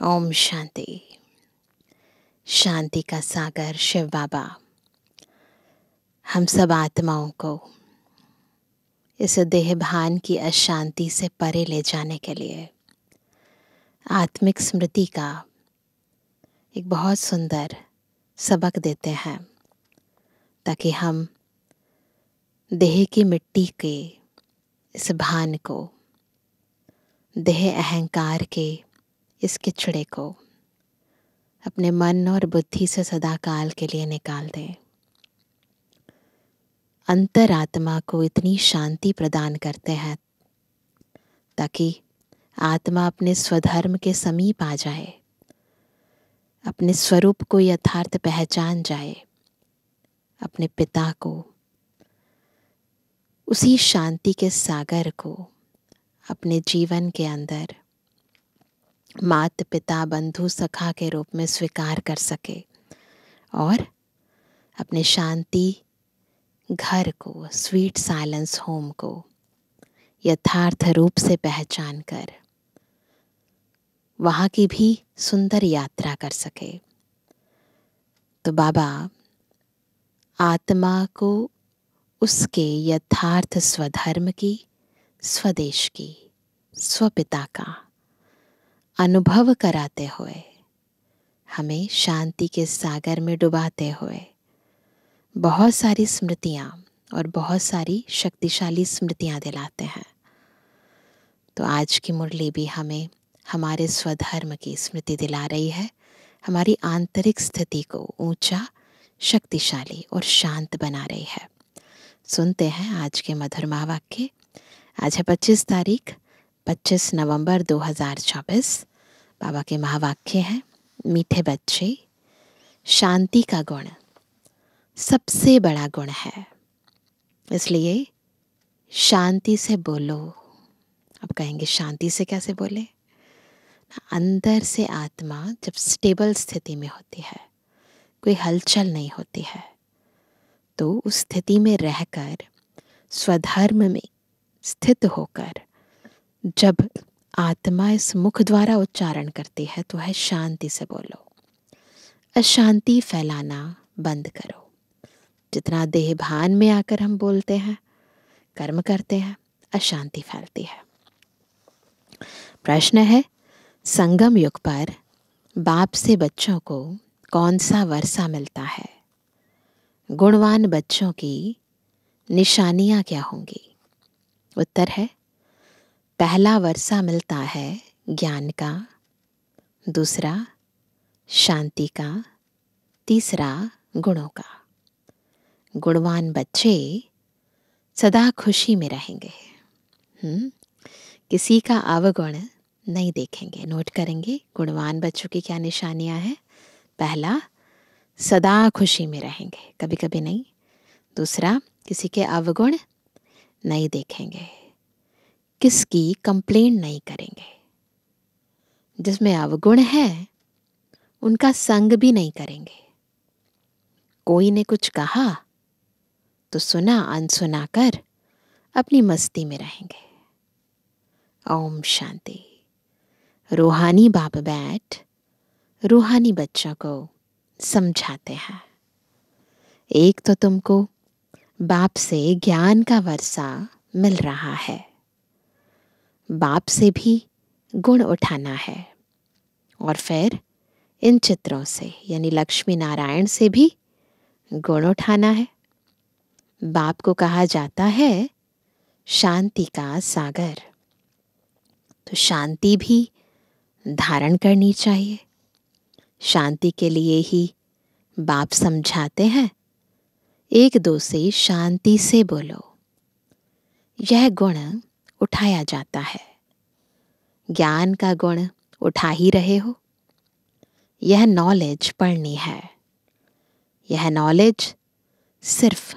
ओम शांति। शांति का सागर शिव बाबा हम सब आत्माओं को इस देह भान की अशांति से परे ले जाने के लिए आत्मिक स्मृति का एक बहुत सुंदर सबक देते हैं, ताकि हम देह की मिट्टी के इस भान को, देह अहंकार के इस किचड़े को अपने मन और बुद्धि से सदा काल के लिए निकाल दें। अंतरात्मा को इतनी शांति प्रदान करते हैं ताकि आत्मा अपने स्वधर्म के समीप आ जाए, अपने स्वरूप को यथार्थ पहचान जाए, अपने पिता को, उसी शांति के सागर को अपने जीवन के अंदर माता पिता बंधु सखा के रूप में स्वीकार कर सके और अपने शांति घर को, स्वीट साइलेंस होम को यथार्थ रूप से पहचान कर वहाँ की भी सुंदर यात्रा कर सके। तो बाबा आत्मा को उसके यथार्थ स्वधर्म की, स्वदेश की, स्वपिता का अनुभव कराते हुए, हमें शांति के सागर में डुबाते हुए बहुत सारी स्मृतियाँ और बहुत सारी शक्तिशाली स्मृतियाँ दिलाते हैं। तो आज की मुरली भी हमें हमारे स्वधर्म की स्मृति दिला रही है, हमारी आंतरिक स्थिति को ऊंचा, शक्तिशाली और शांत बना रही है। सुनते हैं आज के मधुर महावाक्य। आज है 25 नवंबर 2024। बाबा के महावाक्य हैं, मीठे बच्चे, शांति का गुण सबसे बड़ा गुण है, इसलिए शांति से बोलो। अब कहेंगे शांति से कैसे बोले? अंदर से आत्मा जब स्टेबल स्थिति में होती है, कोई हलचल नहीं होती है, तो उस स्थिति में रहकर, स्वधर्म में स्थित होकर जब आत्मा इस मुख द्वारा उच्चारण करती है तो है शांति से बोलो। अशांति फैलाना बंद करो। जितना देह भान में आकर हम बोलते हैं, कर्म करते हैं, अशांति फैलती है। प्रश्न है, संगम युग पर बाप से बच्चों को कौन सा वर्षा मिलता है? गुणवान बच्चों की निशानियां क्या होंगी? उत्तर है, पहला वर्षा मिलता है ज्ञान का, दूसरा शांति का, तीसरा गुणों का। गुणवान बच्चे सदा खुशी में रहेंगे, किसी का अवगुण नहीं देखेंगे। नोट करेंगे गुणवान बच्चों की क्या निशानियां हैं? पहला, सदा खुशी में रहेंगे, कभी कभी नहीं। दूसरा, किसी के अवगुण नहीं देखेंगे, किसकी कंप्लेंट नहीं करेंगे। जिसमें अवगुण है उनका संग भी नहीं करेंगे। कोई ने कुछ कहा तो सुना अनसुना कर अपनी मस्ती में रहेंगे। ओम शांति। रूहानी बाप बैठ रूहानी बच्चों को समझाते हैं। एक तो तुमको बाप से ज्ञान का वर्षा मिल रहा है, बाप से भी गुण उठाना है, और फिर इन चित्रों से यानी लक्ष्मी नारायण से भी गुण उठाना है। बाप को कहा जाता है शांति का सागर, तो शांति भी धारण करनी चाहिए। शांति के लिए ही बाप समझाते हैं, एक दो से शांति से बोलो। यह गुण उठाया जाता है। ज्ञान का गुण उठा ही रहे हो। यह नॉलेज पढ़नी है। यह नॉलेज सिर्फ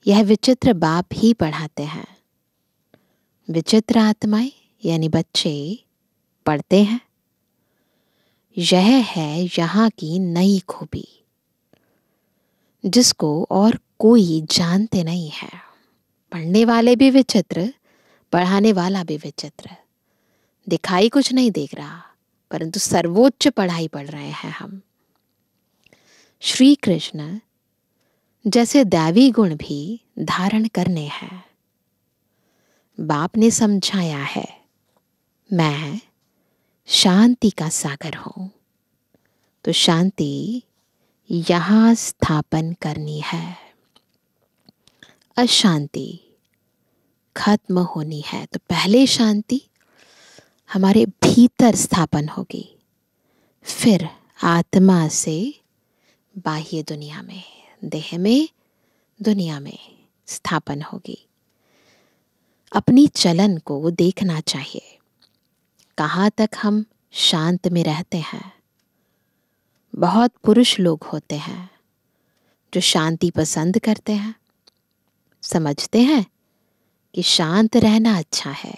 यह विचित्र बाप ही पढ़ाते हैं। विचित्र आत्माएं यानी बच्चे पढ़ते हैं। यह है यहाँ की नई खूबी, जिसको और कोई जानते नहीं है। पढ़ने वाले भी विचित्र, पढ़ाने वाला भी विचित्र। दिखाई कुछ नहीं देख रहा, परंतु सर्वोच्च पढ़ाई पढ़ रहे हैं हम। श्री कृष्ण जैसे दैवी गुण भी धारण करने हैं। बाप ने समझाया है, मैं शांति का सागर हूं, तो शांति यहां स्थापन करनी है। अशांति खत्म होनी है, तो पहले शांति हमारे भीतर स्थापन होगी, फिर आत्मा से बाह्य दुनिया में, देह में, दुनिया में स्थापन होगी। अपनी चलन को देखना चाहिए, कहाँ तक हम शांत में रहते हैं। बहुत पुरुष लोग होते हैं जो शांति पसंद करते हैं, समझते हैं कि शांत रहना अच्छा है।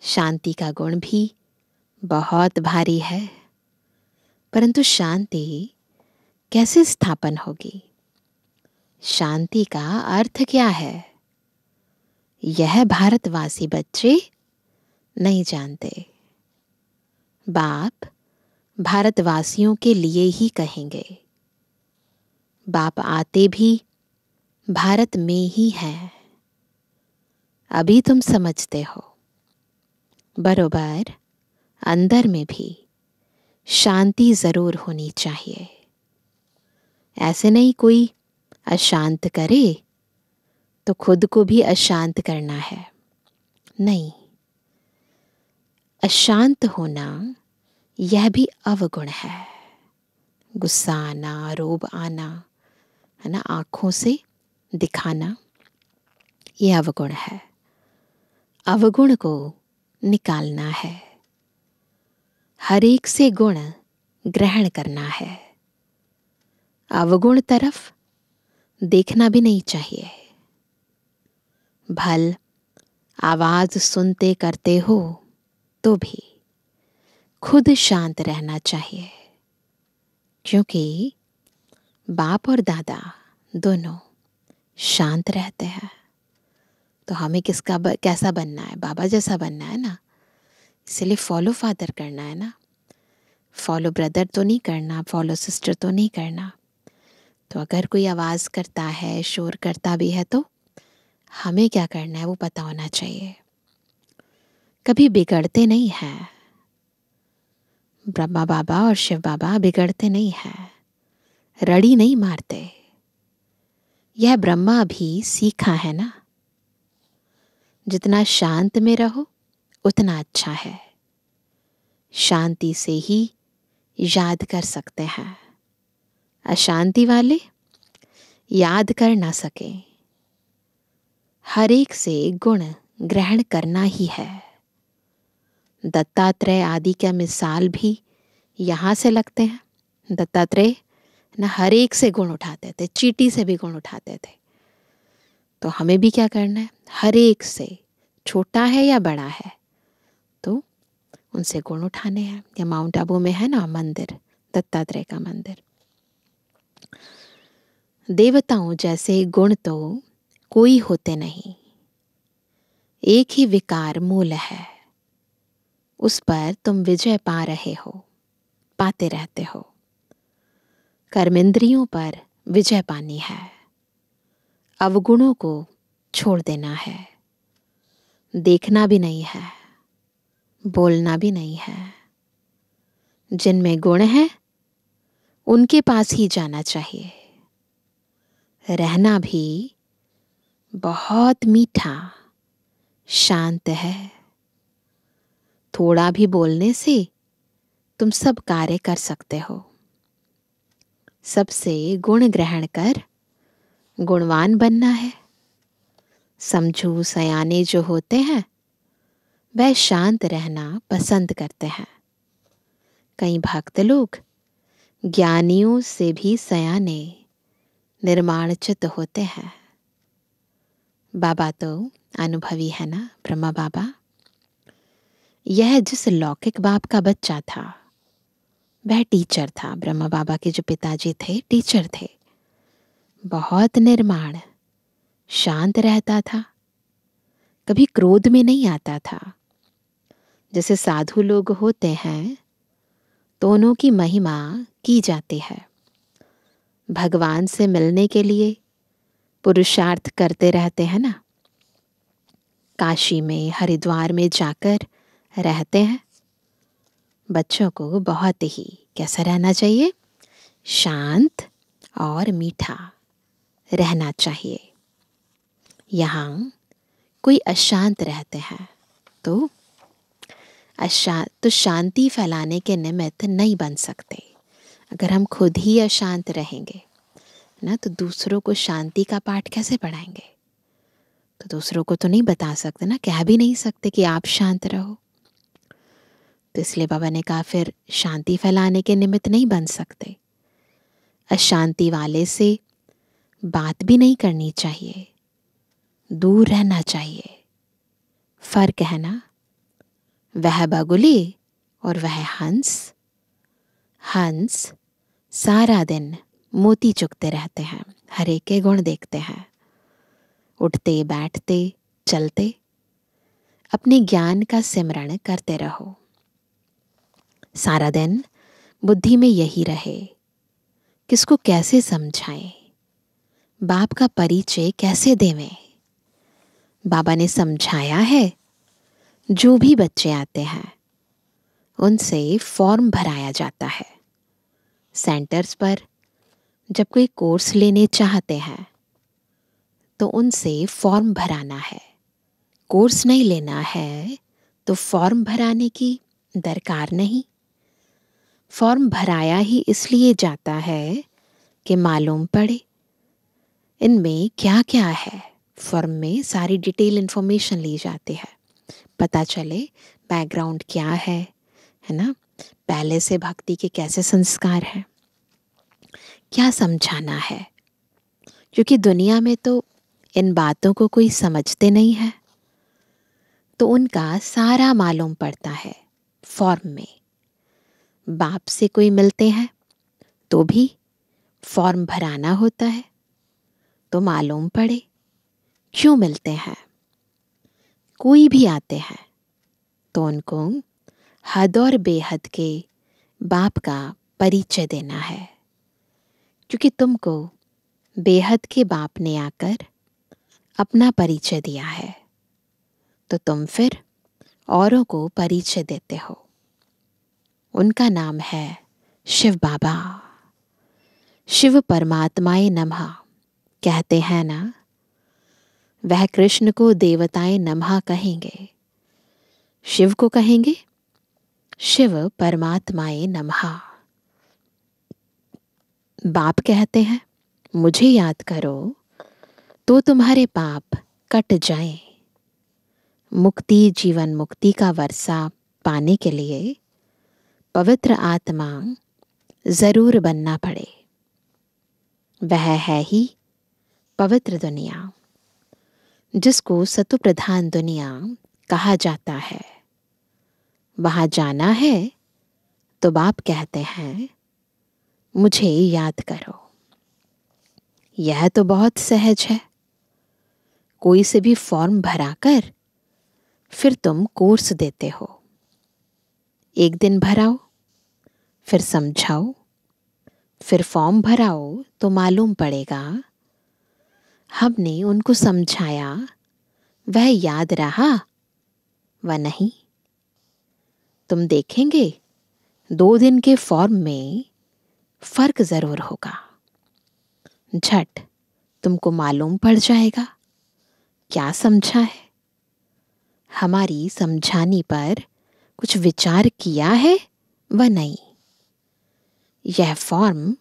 शांति का गुण भी बहुत भारी है, परंतु शांति कैसे स्थापन होगी? शांति का अर्थ क्या है? यह भारतवासी बच्चे नहीं जानते। बाप भारतवासियों के लिए ही कहेंगे। बाप आते भी भारत में ही हैं। अभी तुम समझते हो, बरोबर अंदर में भी शांति जरूर होनी चाहिए। ऐसे नहीं कोई अशांत करे तो खुद को भी अशांत करना है, नहीं। अशांत होना यह भी अवगुण है। गुस्सा आना, रोब आना, है ना, आंखों से दिखाना, यह अवगुण है। अवगुण को निकालना है, हर एक से गुण ग्रहण करना है। अवगुण तरफ देखना भी नहीं चाहिए। भल आवाज सुनते करते हो तो भी खुद शांत रहना चाहिए, क्योंकि बाप और दादा दोनों शांत रहते हैं। तो हमें कैसा बनना है? बाबा जैसा बनना है ना। इसलिए फॉलो फादर करना है ना, फॉलो ब्रदर तो नहीं करना, फॉलो सिस्टर तो नहीं करना। तो अगर कोई आवाज़ करता है, शोर करता भी है, तो हमें क्या करना है वो पता होना चाहिए। कभी बिगड़ते नहीं हैं। ब्रह्मा बाबा और शिव बाबा बिगड़ते नहीं हैं, रड़ी नहीं मारते। यह ब्रह्मा भी सीखा है ना। जितना शांत में रहो उतना अच्छा है। शांति से ही याद कर सकते हैं, अशांति वाले याद कर ना सके। हर एक से गुण ग्रहण करना ही है। दत्तात्रेय आदि का मिसाल भी यहाँ से लगते हैं। दत्तात्रेय ना हर एक से गुण उठाते थे, चींटी से भी गुण उठाते थे। तो हमें भी क्या करना है? हर एक से, छोटा है या बड़ा है, तो उनसे गुण उठाने हैं। या माउंट आबू में है ना मंदिर, दत्तात्रेय का मंदिर। देवताओं जैसे गुण तो कोई होते नहीं। एक ही विकार मूल है, उस पर तुम विजय पा रहे हो, पाते रहते हो। कर्मेंद्रियों पर विजय पानी है, अवगुणों को छोड़ देना है। देखना भी नहीं है, बोलना भी नहीं है। जिनमें गुण है उनके पास ही जाना चाहिए। रहना भी बहुत मीठा, शांत है। थोड़ा भी बोलने से तुम सब कार्य कर सकते हो। सबसे गुण ग्रहण कर गुणवान बनना है। समझू सयाने जो होते हैं वह शांत रहना पसंद करते हैं। कई भक्त लोग ज्ञानियों से भी सयाने निर्माणचित होते हैं। बाबा तो अनुभवी है ना, ब्रह्मा बाबा। यह जिस लौकिक बाप का बच्चा था वह टीचर था। ब्रह्मा बाबा के जो पिताजी थे टीचर थे। बहुत निर्माण, शांत रहता था, कभी क्रोध में नहीं आता था। जैसे साधु लोग होते हैं तो उन्हों की महिमा की जाती है। भगवान से मिलने के लिए पुरुषार्थ करते रहते हैं ना। काशी में, हरिद्वार में जाकर रहते हैं। बच्चों को बहुत ही कैसा रहना चाहिए? शांत और मीठा रहना चाहिए। यहाँ कोई अशांत रहते हैं तो शांति फैलाने के निमित्त नहीं बन सकते। अगर हम खुद ही अशांत रहेंगे ना तो दूसरों को शांति का पाठ कैसे पढ़ाएंगे? तो दूसरों को तो नहीं बता सकते ना, कह भी नहीं सकते कि आप शांत रहो। तो इसलिए बाबा ने कहा फिर शांति फैलाने के निमित्त नहीं बन सकते। अशांति वाले से बात भी नहीं करनी चाहिए, दूर रहना चाहिए। फर्क है ना। वह बगुले और वह हंस। हंस सारा दिन मोती चुगते रहते हैं, हर एक के गुण देखते हैं, उठते बैठते चलते। अपने ज्ञान का सिमरण करते रहो। सारा दिन बुद्धि में यही रहे, किसको कैसे समझाएं, बाप का परिचय कैसे देवें। बाबा ने समझाया है, जो भी बच्चे आते हैं उनसे फॉर्म भराया जाता है। सेंटर्स पर जब कोई कोर्स लेने चाहते हैं तो उनसे फॉर्म भराना है। कोर्स नहीं लेना है तो फॉर्म भराने की दरकार नहीं। फॉर्म भराया ही इसलिए जाता है कि मालूम पड़े इनमें क्या क्या है। फॉर्म में सारी डिटेल इन्फॉर्मेशन ली जाती है, पता चले बैकग्राउंड क्या है ना, पहले से भक्ति के कैसे संस्कार हैं, क्या समझाना है। क्योंकि दुनिया में तो इन बातों को कोई समझते नहीं है, तो उनका सारा मालूम पड़ता है फॉर्म में। बाप से कोई मिलते हैं तो भी फॉर्म भराना होता है, तो मालूम पड़े क्यों मिलते हैं। कोई भी आते हैं तो उनको हद और बेहद के बाप का परिचय देना है। क्योंकि तुमको बेहद के बाप ने आकर अपना परिचय दिया है, तो तुम फिर औरों को परिचय देते हो। उनका नाम है शिव बाबा। शिव परमात्माए नमः कहते हैं ना। वह कृष्ण को देवताएं नमः कहेंगे, शिव को कहेंगे शिव परमात्माए नमः। बाप कहते हैं मुझे याद करो तो तुम्हारे पाप कट जाएं। मुक्ति, जीवन मुक्ति का वर्षा पाने के लिए पवित्र आत्मा जरूर बनना पड़े। वह है ही पवित्र दुनिया, जिसको सत्व प्रधान दुनिया कहा जाता है। वहां जाना है तो बाप कहते हैं मुझे याद करो। यह तो बहुत सहज है। कोई से भी फॉर्म भराकर फिर तुम कोर्स देते हो। एक दिन भराओ, फिर समझाओ, फिर फॉर्म भराओ तो मालूम पड़ेगा हमने उनको समझाया, वह याद रहा व नहीं। तुम देखेंगे 2 दिन के फॉर्म में फर्क जरूर होगा। झट तुमको मालूम पड़ जाएगा क्या समझा है। हमारी समझाने पर कुछ विचार किया है व नहीं। यह फॉर्म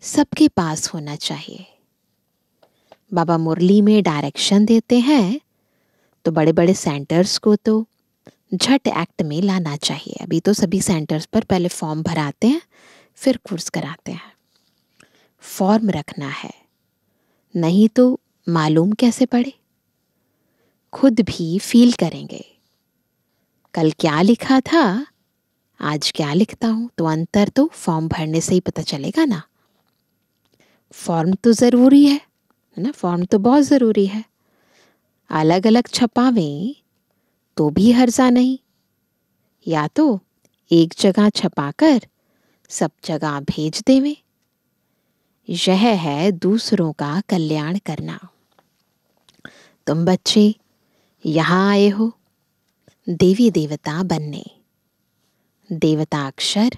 सबके पास होना चाहिए। बाबा मुरली में डायरेक्शन देते हैं तो बड़े बड़े सेंटर्स को तो झट एक्ट में लाना चाहिए। अभी तो सभी सेंटर्स पर पहले फॉर्म भराते हैं, फिर कोर्स कराते हैं। फॉर्म रखना है, नहीं तो मालूम कैसे पड़े। खुद भी फील करेंगे कल क्या लिखा था, आज क्या लिखता हूं, तो अंतर तो फॉर्म भरने से ही पता चलेगा ना। फॉर्म तो जरूरी है ना, फॉर्म तो बहुत जरूरी है। अलग अलग छपावें तो भी हर्जा नहीं, या तो एक जगह छपाकर सब जगह भेज देवे। यह है दूसरों का कल्याण करना। तुम बच्चे यहाँ आए हो देवी देवता बनने। देवता अक्षर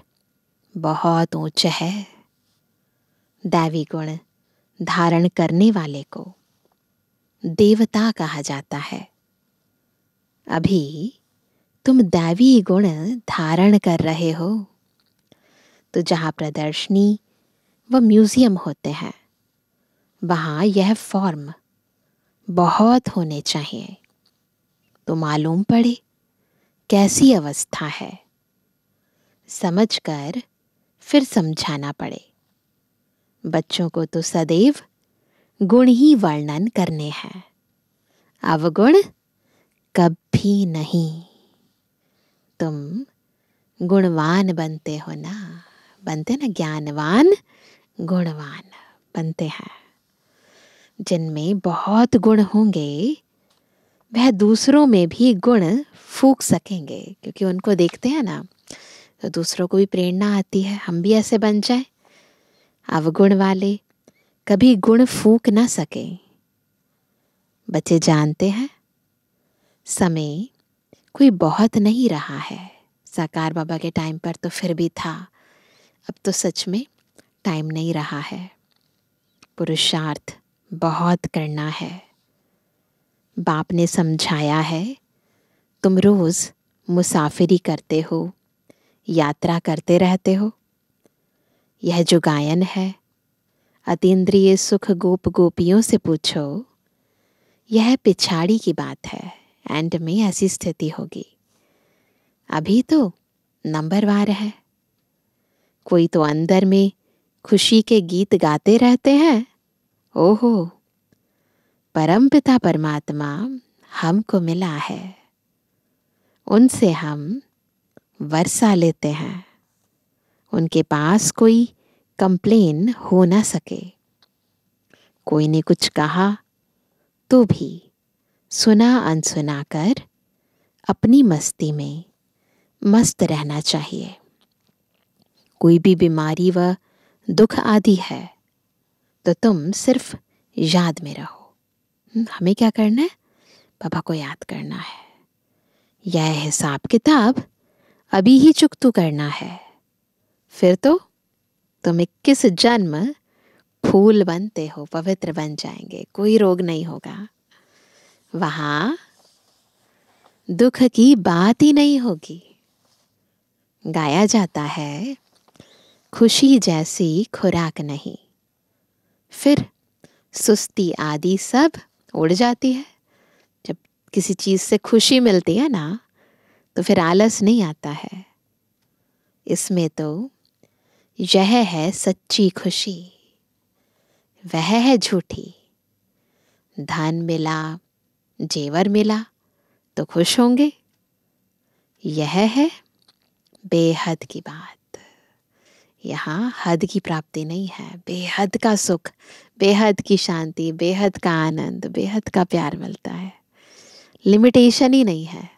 बहुत ऊंच है। दैवी गुण धारण करने वाले को देवता कहा जाता है। अभी तुम दैवी गुण धारण कर रहे हो, तो जहाँ प्रदर्शनी व म्यूजियम होते हैं वहाँ यह फॉर्म बहुत होने चाहिए, तो मालूम पड़े कैसी अवस्था है। समझकर फिर समझाना पड़े। बच्चों को तो सदैव गुण ही वर्णन करने हैं, अवगुण कभी नहीं। तुम गुणवान बनते हो ना, बनते ना, ज्ञानवान गुणवान बनते हैं। जिनमें बहुत गुण होंगे वह दूसरों में भी गुण फूंक सकेंगे, क्योंकि उनको देखते हैं ना तो दूसरों को भी प्रेरणा आती है, हम भी ऐसे बन जाए। अवगुण वाले कभी गुण फूंक ना सके। बच्चे जानते हैं समय कोई बहुत नहीं रहा है। साकार बाबा के टाइम पर तो फिर भी था, अब तो सच में टाइम नहीं रहा है। पुरुषार्थ बहुत करना है। बाप ने समझाया है, तुम रोज मुसाफिरी करते हो, यात्रा करते रहते हो। यह जो गायन है, अतीन्द्रिय सुख गोप गोपियों से पूछो, यह पिछाड़ी की बात है। एंड में ऐसी स्थिति होगी। अभी तो नंबरवार है। कोई तो अंदर में खुशी के गीत गाते रहते हैं। ओहो, परमपिता परमात्मा हमको मिला है, उनसे हम वर्षा लेते हैं। उनके पास कोई कंप्लेन हो ना सके। कोई ने कुछ कहा तो भी सुना अनसुना कर अपनी मस्ती में मस्त रहना चाहिए। कोई भी बीमारी व दुख आदि है तो तुम सिर्फ याद में रहो। हमें क्या करना है? बाबा को याद करना है। यह हिसाब किताब अभी ही चुकतू करना है, फिर तो तुम 21 जन्म फूल बनते हो, पवित्र बन जाएंगे, कोई रोग नहीं होगा। वहां दुख की बात ही नहीं होगी। गाया जाता है, खुशी जैसी खुराक नहीं। फिर सुस्ती आदि सब उड़ जाती है। जब किसी चीज से खुशी मिलती है ना तो फिर आलस नहीं आता है। इसमें तो यह है सच्ची खुशी, वह है झूठी। धन मिला, जेवर मिला तो खुश होंगे, यह है बेहद की बात। यहाँ हद की प्राप्ति नहीं है, बेहद का सुख, बेहद की शांति, बेहद का आनंद, बेहद का प्यार मिलता है। लिमिटेशन ही नहीं है।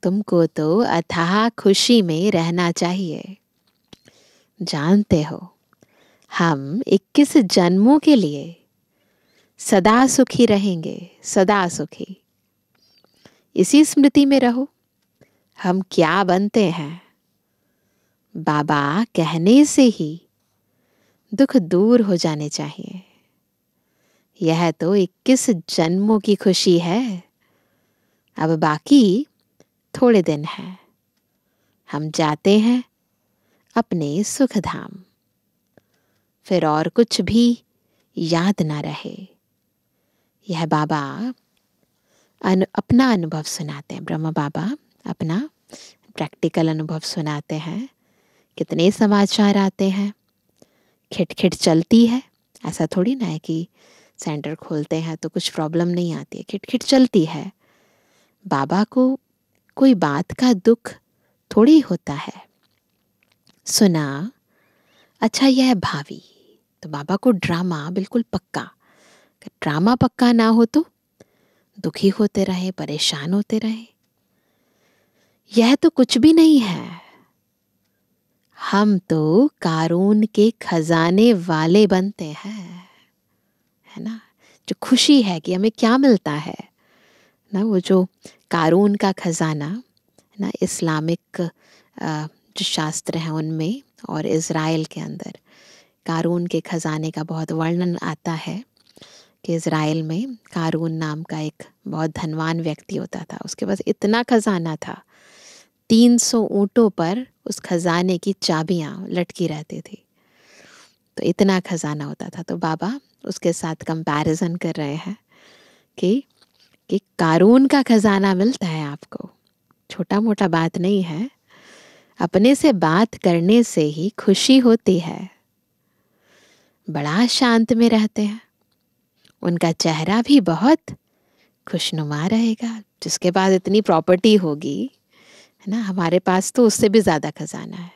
तुमको तो अथाह खुशी में रहना चाहिए। जानते हो, हम 21 जन्मों के लिए सदा सुखी रहेंगे, सदा सुखी। इसी स्मृति में रहो, हम क्या बनते हैं। बाबा कहने से ही दुख दूर हो जाने चाहिए। यह तो 21 जन्मों की खुशी है। अब बाकी थोड़े दिन हैं। हम जाते हैं अपने सुख धाम, फिर और कुछ भी याद ना रहे। यह बाबा अपना अनुभव सुनाते हैं। ब्रह्मा बाबा अपना प्रैक्टिकल अनुभव सुनाते हैं। कितने समाचार आते हैं, खिटखिट चलती है। ऐसा थोड़ी ना है कि सेंटर खोलते हैं तो कुछ प्रॉब्लम नहीं आती है, खिटखिट चलती है। बाबा को कोई बात का दुख थोड़ी होता है। सुना, अच्छा यह भावी, तो बाबा को ड्रामा बिल्कुल पक्का। ड्रामा पक्का ना हो तो दुखी होते रहे, परेशान होते रहे। यह तो कुछ भी नहीं है। हम तो कारून के खजाने वाले बनते हैं, है ना। जो खुशी है कि हमें क्या मिलता है ना, वो जो कारून का खजाना ना, इस्लामिक जो शास्त्र हैं उनमें और इज़राइल के अंदर कारून के खजाने का बहुत वर्णन आता है कि इज़राइल में कारून नाम का एक बहुत धनवान व्यक्ति होता था। उसके पास इतना खजाना था, 300 ऊँटों पर उस खजाने की चाबियाँ लटकी रहती थी। तो इतना खजाना होता था। तो बाबा उसके साथ कंपैरिजन कर रहे हैं कि कारून का खजाना मिलता है आपको, छोटा मोटा बात नहीं है। अपने से बात करने से ही खुशी होती है। बड़ा शांत में रहते हैं, उनका चेहरा भी बहुत खुशनुमा रहेगा। जिसके पास इतनी प्रॉपर्टी होगी, है ना, हमारे पास तो उससे भी ज़्यादा खजाना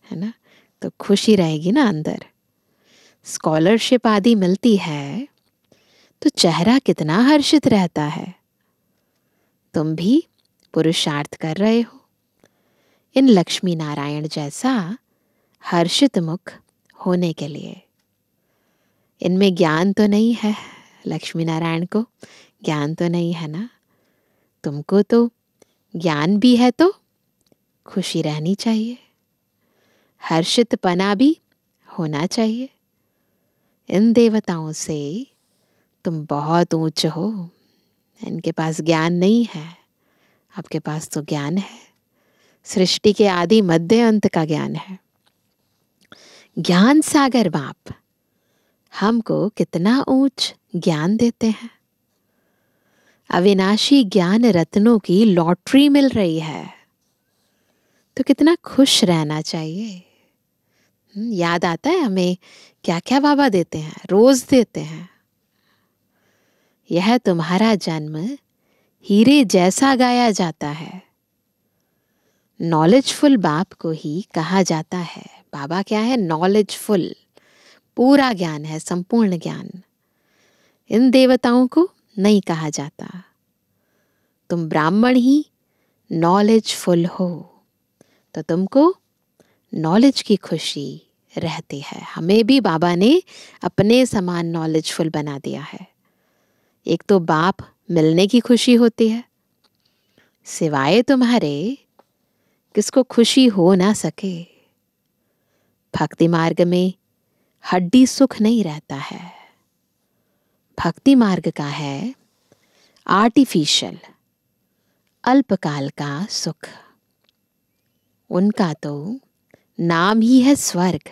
है ना, तो खुशी रहेगी ना अंदर। स्कॉलरशिप आदि मिलती है तो चेहरा कितना हर्षित रहता है। तुम भी पुरुषार्थ कर रहे हो इन लक्ष्मी नारायण जैसा हर्षित मुख होने के लिए। इनमें ज्ञान तो नहीं है, लक्ष्मी नारायण को ज्ञान तो नहीं है ना, तुमको तो ज्ञान भी है, तो खुशी रहनी चाहिए, हर्षितपना भी होना चाहिए। इन देवताओं से तुम बहुत ऊंच हो। इनके पास ज्ञान नहीं है, आपके पास तो ज्ञान है। सृष्टि के आदि मध्य अंत का ज्ञान है। ज्ञान सागर बाप हमको कितना ऊंच ज्ञान देते हैं। अविनाशी ज्ञान रत्नों की लॉटरी मिल रही है, तो कितना खुश रहना चाहिए। याद आता है हमें क्या क्या बाबा देते हैं, रोज देते हैं। यह तुम्हारा जन्म हीरे जैसा गाया जाता है। नॉलेजफुल बाप को ही कहा जाता है। बाबा क्या है? नॉलेजफुल, पूरा ज्ञान है, संपूर्ण ज्ञान। इन देवताओं को नहीं कहा जाता। तुम ब्राह्मण ही नॉलेजफुल हो, तो तुमको नॉलेज की खुशी रहती है। हमें भी बाबा ने अपने समान नॉलेजफुल बना दिया है। एक तो बाप मिलने की खुशी होती है, सिवाय तुम्हारे किसको खुशी हो ना सके। भक्ति मार्ग में हड्डी सुख नहीं रहता है। भक्ति मार्ग का है आर्टिफिशियल, अल्पकाल का सुख। उनका तो नाम ही है स्वर्ग,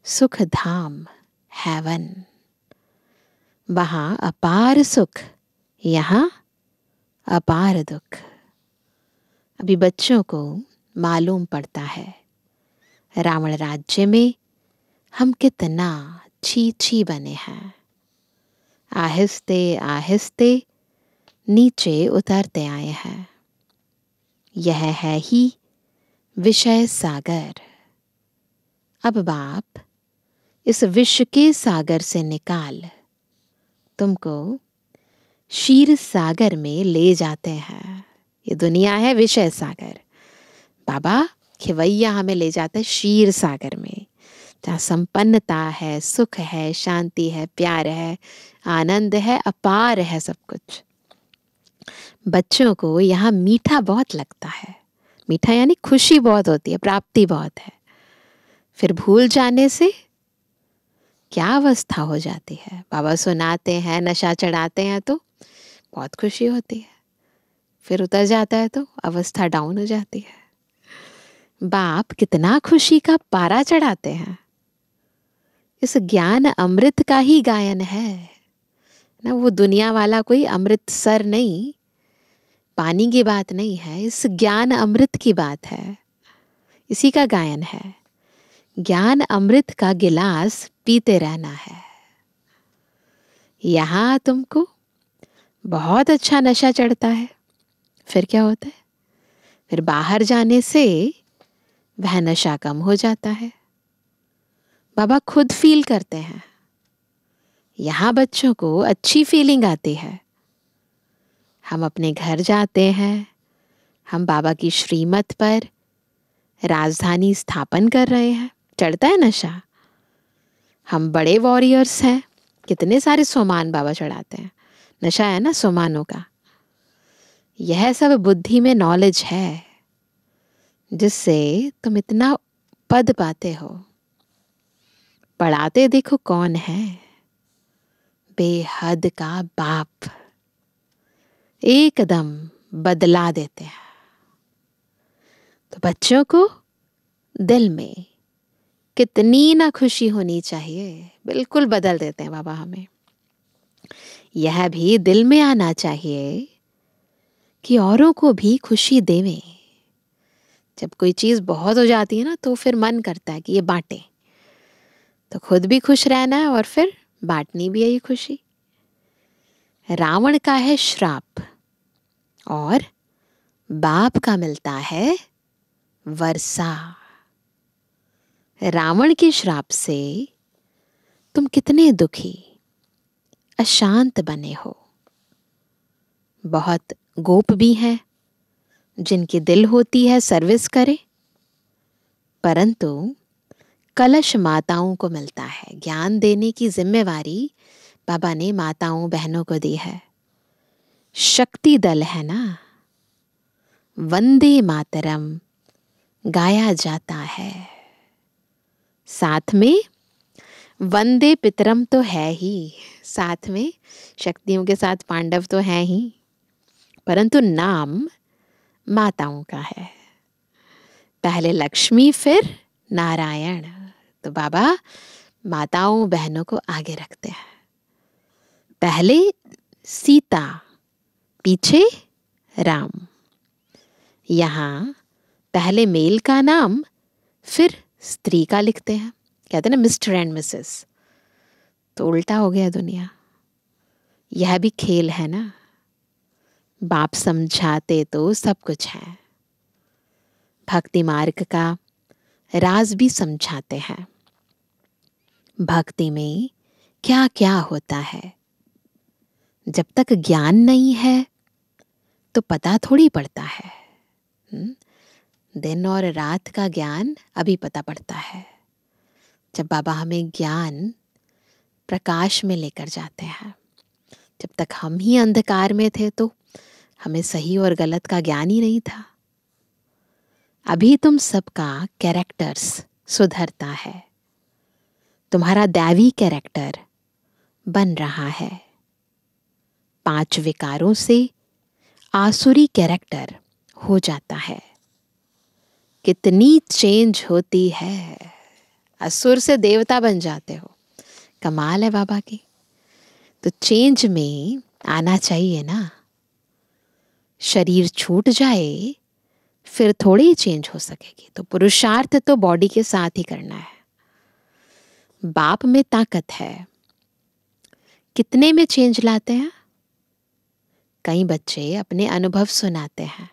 सुख धाम, हेवन। वहां अपार सुख, यहाँ अपार दुख। अभी बच्चों को मालूम पड़ता है रावण राज्य में हम कितना छी छी बने हैं। आहिस्ते आहिस्ते नीचे उतरते आए हैं। यह है ही विषय सागर। अब बाप इस विश्व के सागर से निकाल तुमको क्षीर सागर में ले जाते हैं। ये दुनिया है विषय सागर, बाबा खिवैया हमें ले जाते हैं क्षीर सागर में, जहाँ संपन्नता है, सुख है, शांति है, प्यार है, आनंद है, अपार है सब कुछ। बच्चों को यहाँ मीठा बहुत लगता है। मीठा यानी खुशी बहुत होती है, प्राप्ति बहुत है। फिर भूल जाने से क्या अवस्था हो जाती है। बाबा सुनाते हैं, नशा चढ़ाते हैं तो बहुत खुशी होती है, फिर उतर जाता है तो अवस्था डाउन हो जाती है। बाप कितना खुशी का पारा चढ़ाते हैं। इस ज्ञान अमृत का ही गायन है ना। वो दुनिया वाला कोई अमृतसर नहीं, पानी की बात नहीं है, इस ज्ञान अमृत की बात है, इसी का गायन है। ज्ञान अमृत का गिलास पीते रहना है। यहाँ तुमको बहुत अच्छा नशा चढ़ता है, फिर क्या होता है? फिर बाहर जाने से वह नशा कम हो जाता है। बाबा खुद फील करते हैं। यहाँ बच्चों को अच्छी फीलिंग आती है। हम अपने घर जाते हैं, हम बाबा की श्रीमत पर राजधानी स्थापन कर रहे हैं, चढ़ता है नशा। हम बड़े वॉरियर्स हैं, कितने सारे सोमान बाबा चढ़ाते हैं, नशा है ना सोमानों का। यह सब बुद्धि में नॉलेज है जिससे तुम इतना पद पाते हो। पढ़ाते देखो कौन है, बेहद का बाप, एकदम बदला देते हैं। तो बच्चों को दिल में कितनी ना खुशी होनी चाहिए, बिल्कुल बदल देते हैं बाबा हमें। यह भी दिल में आना चाहिए कि औरों को भी खुशी देवें। जब कोई चीज बहुत हो जाती है ना तो फिर मन करता है कि ये बांटे, तो खुद भी खुश रहना है और फिर बांटनी भी है ये खुशी। रावण का है श्राप और बाप का मिलता है वर्षा। रावण के श्राप से तुम कितने दुखी, अशांत बने हो। बहुत गोप भी हैं जिनकी दिल होती है सर्विस करे, परंतु कलश माताओं को मिलता है। ज्ञान देने की जिम्मेवारी बाबा ने माताओं बहनों को दी है। शक्ति दल है ना, वंदे मातरम गाया जाता है। साथ में वंदे पितरम तो है ही, साथ में शक्तियों के साथ पांडव तो हैं ही, परंतु नाम माताओं का है। पहले लक्ष्मी फिर नारायण। तो बाबा माताओं बहनों को आगे रखते हैं। पहले सीता, पीछे राम। यहाँ पहले मेल का नाम फिर स्त्री का लिखते हैं, कहते हैं ना मिस्टर एंड मिसेस। तो उल्टा हो गया दुनिया। यह भी खेल है ना, बाप समझाते तो सब कुछ है। भक्ति मार्ग का राज भी समझाते हैं। भक्ति में क्या क्या होता है, जब तक ज्ञान नहीं है तो पता थोड़ी पड़ता है। दिन और रात का ज्ञान अभी पता पड़ता है, जब बाबा हमें ज्ञान प्रकाश में लेकर जाते हैं। जब तक हम ही अंधकार में थे तो हमें सही और गलत का ज्ञान ही नहीं था। अभी तुम सबका कैरेक्टर्स सुधरता है, तुम्हारा दैवी कैरेक्टर बन रहा है। 5 विकारों से आसुरी कैरेक्टर हो जाता है। कितनी चेंज होती है, असुर से देवता बन जाते हो, कमाल है बाबा की। तो चेंज में आना चाहिए ना। शरीर छूट जाए फिर थोड़ी ही चेंज हो सकेगी। तो पुरुषार्थ तो बॉडी के साथ ही करना है। बाप में ताकत है, कितने में चेंज लाते हैं। कई बच्चे अपने अनुभव सुनाते हैं,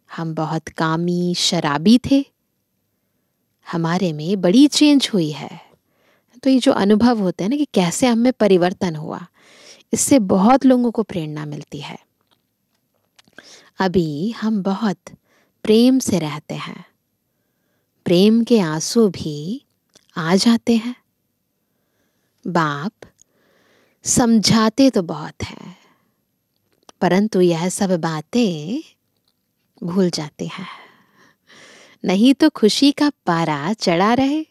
हम बहुत कामी शराबी थे, हमारे में बड़ी चेंज हुई है। तो ये जो अनुभव होते हैं ना कि कैसे हम में परिवर्तन हुआ, इससे बहुत लोगों को प्रेरणा मिलती है। अभी हम बहुत प्रेम से रहते हैं, प्रेम के आंसू भी आ जाते हैं। बाप समझाते तो बहुत है, परंतु यह सब बातें भूल जाते हैं। नहीं तो खुशी का पारा चढ़ा रहे,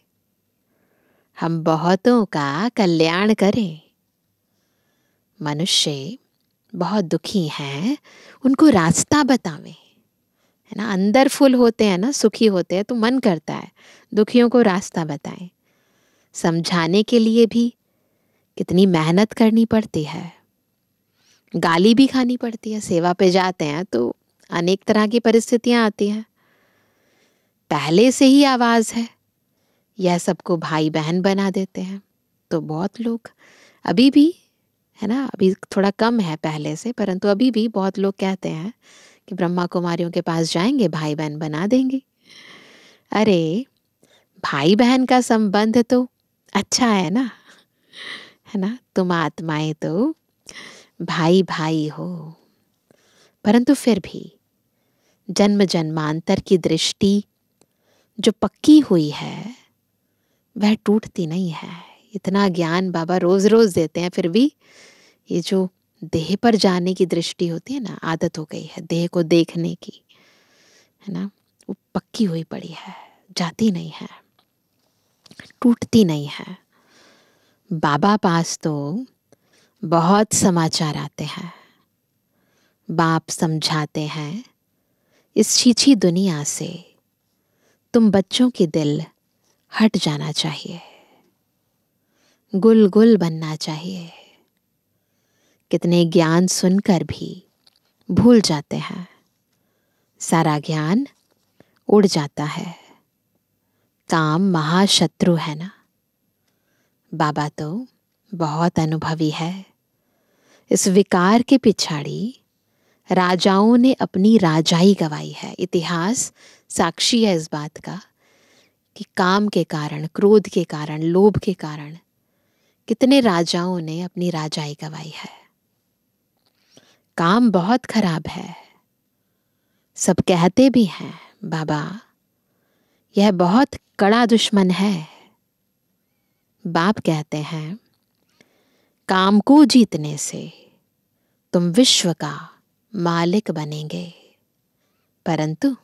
हम बहुतों का कल्याण करें। मनुष्य बहुत दुखी हैं, उनको रास्ता बतावें, है ना। अंदर फुल होते हैं ना, सुखी होते हैं, तो मन करता है दुखियों को रास्ता बताएं। समझाने के लिए भी कितनी मेहनत करनी पड़ती है, गाली भी खानी पड़ती है। सेवा पे जाते हैं तो अनेक तरह की परिस्थितियां आती हैं। पहले से ही आवाज है, यह सबको भाई बहन बना देते हैं। तो बहुत लोग अभी भी, है ना, अभी थोड़ा कम है पहले से, परंतु अभी भी बहुत लोग कहते हैं कि ब्रह्मा कुमारियों के पास जाएंगे, भाई बहन बना देंगे। अरे भाई बहन का संबंध तो अच्छा है ना। तुम आत्माएं तो भाई भाई हो, परंतु फिर भी जन्म जन्मांतर की दृष्टि जो पक्की हुई है वह टूटती नहीं है। इतना ज्ञान बाबा रोज रोज देते हैं, फिर भी ये जो देह पर जाने की दृष्टि होती है ना, आदत हो गई है देह को देखने की, है ना, वो पक्की हुई पड़ी है, जाती नहीं है, टूटती नहीं है। बाबा पास तो बहुत समाचार आते हैं, बाप समझाते हैं, इस छीछी दुनिया से तुम बच्चों के दिल हट जाना चाहिए, गुल गुल बनना चाहिए। कितने ज्ञान सुनकर भी भूल जाते हैं, सारा ज्ञान उड़ जाता है। काम महाशत्रु है ना। बाबा तो बहुत अनुभवी है। इस विकार के पिछाड़ी राजाओं ने अपनी राजाई गवाई है। इतिहास साक्षी है इस बात का कि काम के कारण, क्रोध के कारण, लोभ के कारण कितने राजाओं ने अपनी राजाई गवाई है। काम बहुत खराब है। सब कहते भी हैं बाबा यह बहुत कड़ा दुश्मन है। बाप कहते हैं काम को जीतने से तुम विश्व का मालिक बनेंगे, परंतु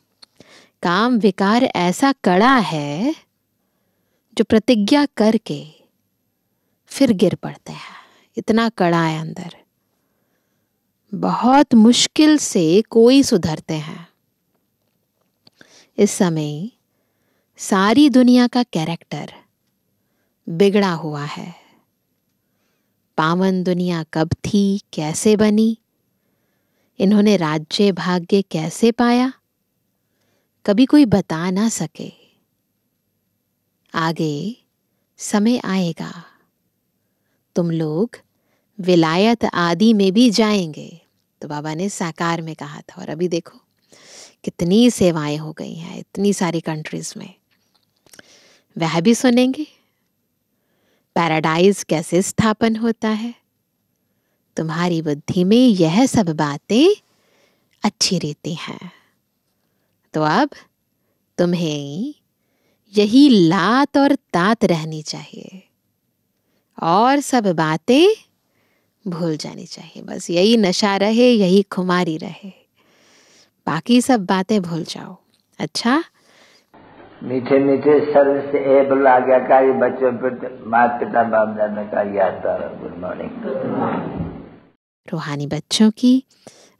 काम विकार ऐसा कड़ा है जो प्रतिज्ञा करके फिर गिर पड़ते हैं। इतना कड़ा है अंदर, बहुत मुश्किल से कोई सुधरते हैं। इस समय सारी दुनिया का कैरेक्टर बिगड़ा हुआ है। पावन दुनिया कब थी, कैसे बनी, इन्होंने राज्य भाग्य कैसे पाया, कभी कोई बता ना सके। आगे समय आएगा तुम लोग विलायत आदि में भी जाएंगे। तो बाबा ने साकार में कहा था, और अभी देखो कितनी सेवाएं हो गई हैं इतनी सारी कंट्रीज में। वह भी सुनेंगे पैराडाइज कैसे स्थापन होता है। तुम्हारी बुद्धि में यह सब बातें अच्छी रहती हैं, तो अब तुम्हें यही लात और तात रहनी चाहिए और सब बातें भूल जानी चाहिए। बस यही नशा रहे, यही खुमारी रहे, बाकी सब बातें भूल जाओ। अच्छा, मीठे मीठे स्वर से एबल आज्ञाकारी बच्चों पर माता पिता बाप दादा का याद। Good morning. रूहानी बच्चों की,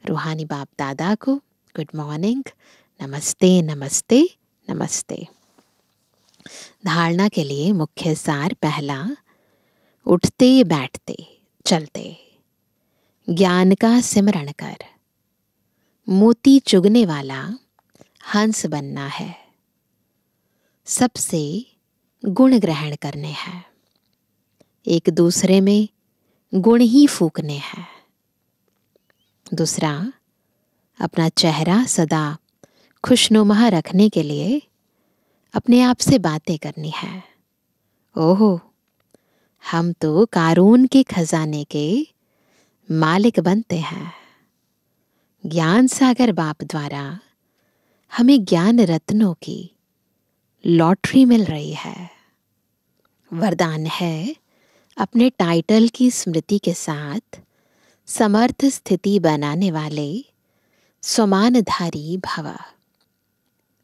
रूहानी बाप दादा को गुड मॉर्निंग, नमस्ते नमस्ते नमस्ते। धारणा के लिए मुख्य सार पहला, उठते बैठते चलते ज्ञान का सिमरण कर मोती चुगने वाला हंस बनना है। सबसे गुण ग्रहण करने हैं, एक दूसरे में गुण ही फूकने हैं। दूसरा, अपना चेहरा सदा खुशनुमा रखने के लिए अपने आप से बातें करनी है। ओहो, हम तो कारून के खजाने के मालिक बनते हैं। ज्ञान सागर बाप द्वारा हमें ज्ञान रत्नों की लॉटरी मिल रही है। वरदान है अपने टाइटल की स्मृति के साथ समर्थ स्थिति बनाने वाले स्वमानधारी भव।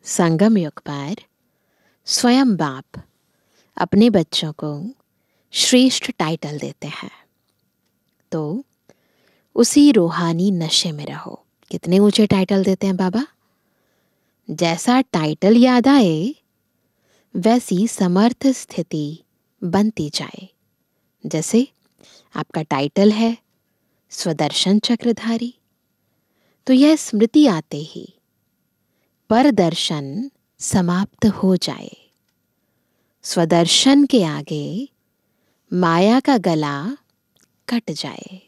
संगम युग पर स्वयं बाप अपने बच्चों को श्रेष्ठ टाइटल देते हैं, तो उसी रूहानी नशे में रहो। कितने ऊंचे टाइटल देते हैं बाबा। जैसा टाइटल याद आए वैसी समर्थ स्थिति बनती जाए। जैसे आपका टाइटल है स्वदर्शन चक्रधारी, तो यह स्मृति आते ही परदर्शन समाप्त हो जाए। स्वदर्शन के आगे माया का गला कट जाए।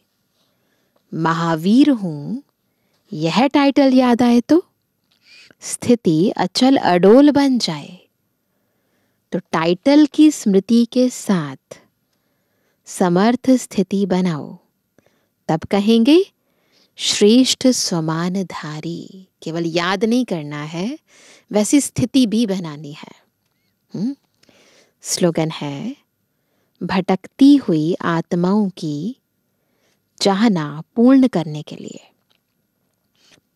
महावीर हूं यह टाइटल याद आए तो स्थिति अचल अडोल बन जाए। तो टाइटल की स्मृति के साथ समर्थ स्थिति बनाओ, तब कहेंगे श्रेष्ठ स्वमान धारी, केवल याद नहीं करना है, वैसी स्थिति भी बनानी है। स्लोगन है, भटकती हुई आत्माओं की चाहना पूर्ण करने के लिए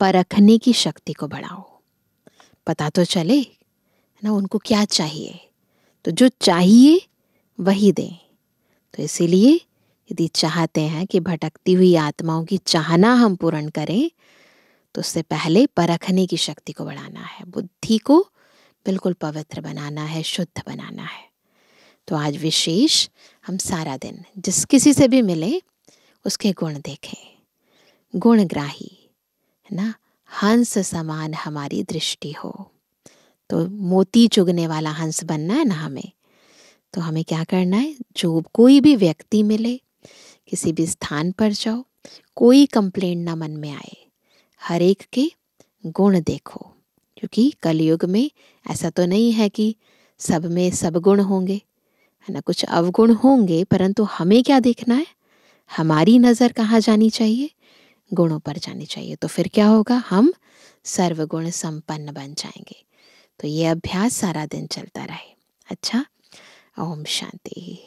परखने की शक्ति को बढ़ाओ। पता तो चले ना उनको क्या चाहिए, तो जो चाहिए वही दें। तो इसीलिए यदि चाहते हैं कि भटकती हुई आत्माओं की चाहना हम पूर्ण करें, तो उससे पहले परखने की शक्ति को बढ़ाना है, बुद्धि को बिल्कुल पवित्र बनाना है, शुद्ध बनाना है। तो आज विशेष हम सारा दिन जिस किसी से भी मिले उसके गुण देखें, गुणग्राही है ना, हंस समान हमारी दृष्टि हो। तो मोती चुगने वाला हंस बनना है ना हमें, तो हमें क्या करना है, जो कोई भी व्यक्ति मिले, किसी भी स्थान पर जाओ, कोई कंप्लेंट ना मन में आए, हर एक के गुण देखो। क्योंकि कलयुग में ऐसा तो नहीं है कि सब में सब गुण होंगे, है ना, कुछ अवगुण होंगे, परंतु हमें क्या देखना है, हमारी नज़र कहाँ जानी चाहिए, गुणों पर जानी चाहिए। तो फिर क्या होगा, हम सर्वगुण संपन्न बन जाएंगे। तो ये अभ्यास सारा दिन चलता रहे। अच्छा, ओम शांति।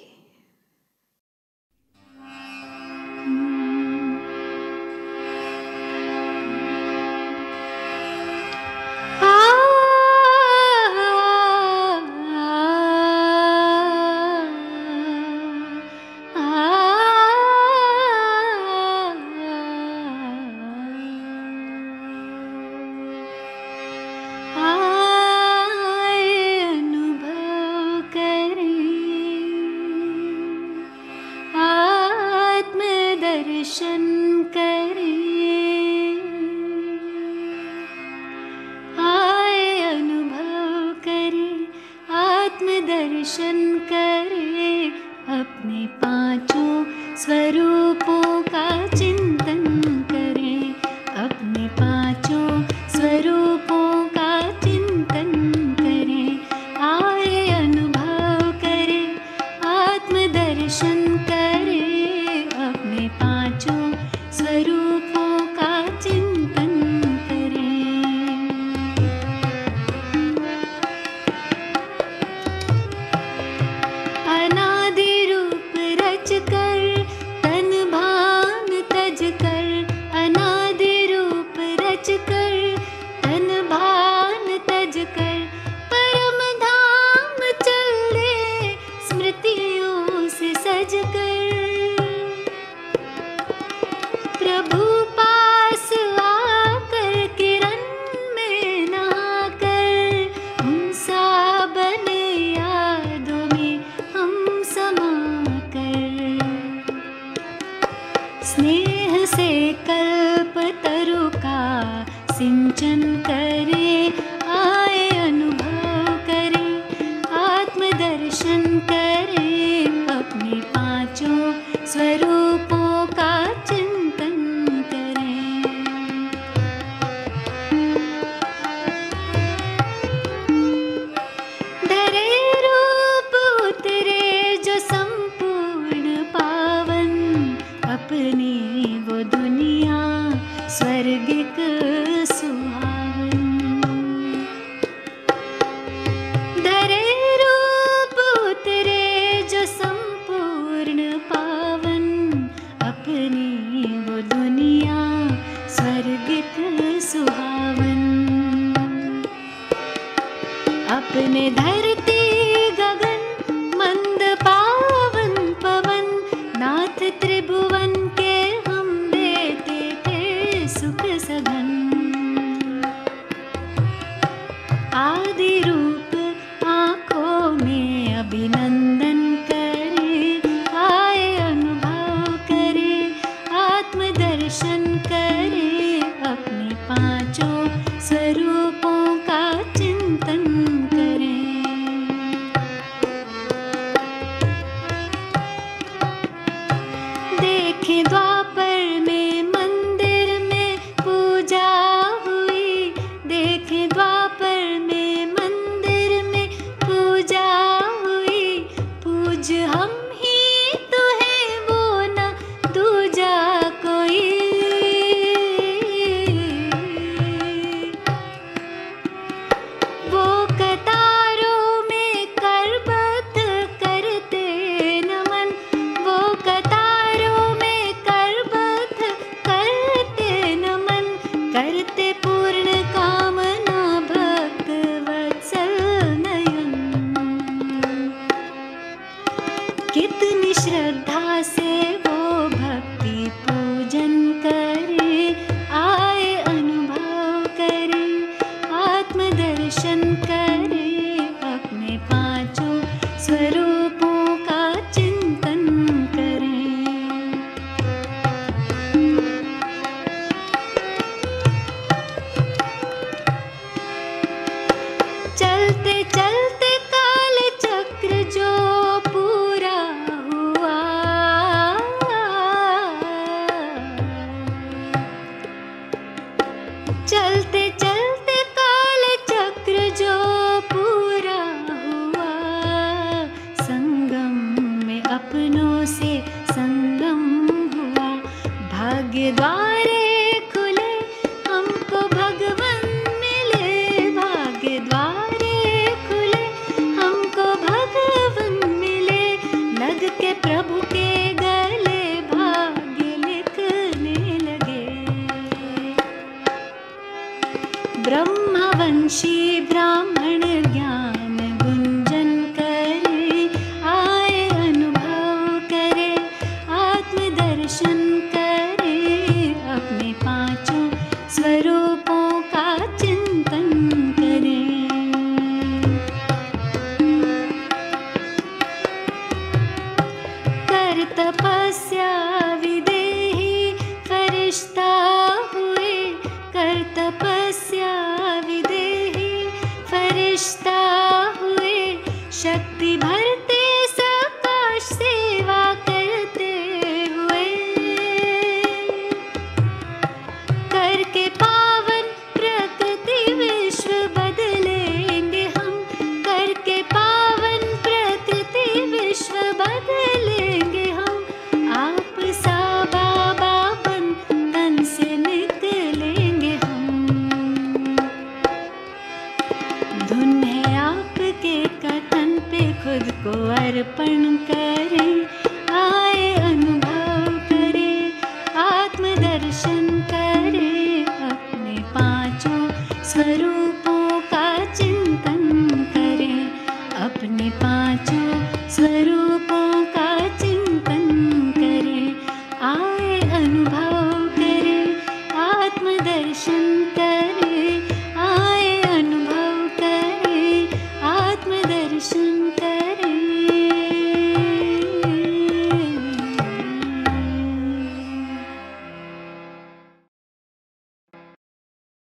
भाग्य द्वारे खुले, हमको भगवन मिले। भाग्य द्वारे खुले, हमको भगवन मिले। लग के प्रभु के गले भाग्य लिखने लगे। ब्रह्मवंशी ब्राह्मण ज्ञान गुंजन करे, आए अनुभव करे, आत्मदर्शन करे, अपने पांचों स्वरूपों का चिंतन करे। कर तपस्या विदेही फरिश्ता हुए, कर तपस्या विदेही फरिश्ता हुए। शक्ति भरते सकाश सेवा करते हुए, करके पावन प्रकृति विश्व बदलेंगे हम। करके पावन प्रकृति विश्व बदलेंगे हम। आप सा बाबा बन तन से निकलेंगे हम। धुन है आपके कथन पे खुद को अर्पण करें। आए अनुभव करें, आत्मदर्शन करें, अपने पांचों स्वरूपों का चिंतन करें। अपने पांचों स्वरूपों का चिंतन करें। आए अनुभव करें, आत्मदर्शन करें। आए अनुभव करें, आत्मदर्शन